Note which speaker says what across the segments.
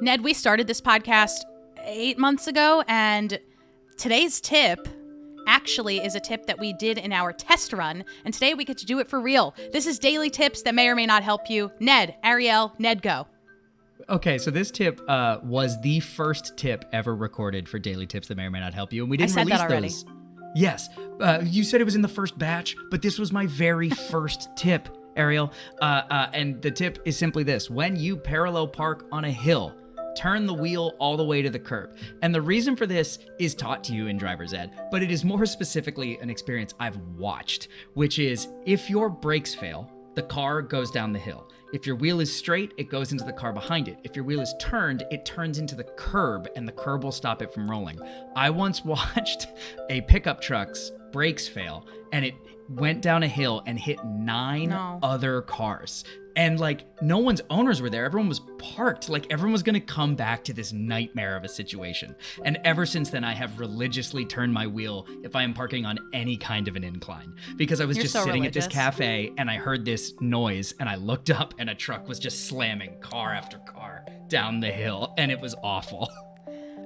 Speaker 1: Ned, we started this podcast 8 months ago, and today's tip actually is a tip that we did in our test run, and today we get to do it for real. This is daily tips that may or may not help you. Ned, Ariel, Ned, go.
Speaker 2: Okay, so this tip was the first tip ever recorded for daily tips that may or may not help you, and we didn't
Speaker 1: I said
Speaker 2: release
Speaker 1: that already.
Speaker 2: those. Yes, you said it was in the first batch, but this was my very first tip, Ariel. And the tip is simply this: when you parallel park on a hill, turn the wheel all the way to the curb. And the reason for this is taught to you in driver's ed, but it is more specifically an experience I've watched, which is if your brakes fail, the car goes down the hill. If your wheel is straight, it goes into the car behind it. If your wheel is turned, it turns into the curb, and the curb will stop it from rolling. I once watched a pickup truck's brakes fail, and it went down a hill and hit 9 other cars. And no one's owners were there. Everyone was parked. Everyone was going to come back to this nightmare of a situation. And ever since then, I have religiously turned my wheel if I am parking on any kind of an incline. Because I was just sitting at this cafe and I heard this noise and I looked up and a truck was just slamming car after car down the hill. And it was awful.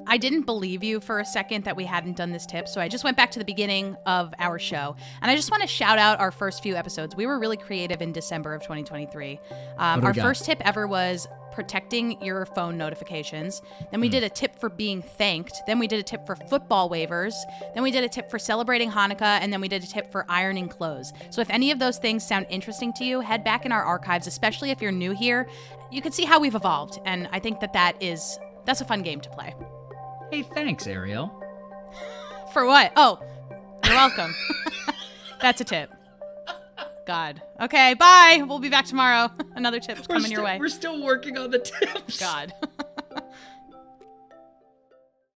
Speaker 1: I didn't believe you for a second that we hadn't done this tip, so I just went back to the beginning of our show. And I just want to shout out our first few episodes. We were really creative in December of 2023. Our first tip ever was protecting your phone notifications. Then we did a tip for being thanked. Then we did a tip for football waivers. Then we did a tip for celebrating Hanukkah. And then we did a tip for ironing clothes. So if any of those things sound interesting to you, head back in our archives, especially if you're new here. You can see how we've evolved. And I think that's a fun game to play.
Speaker 2: Hey, thanks, Ariel.
Speaker 1: For what? Oh, you're welcome. That's a tip. God. Okay, bye. We'll be back tomorrow. Another tip's coming your way.
Speaker 2: We're still working on the tips.
Speaker 1: God.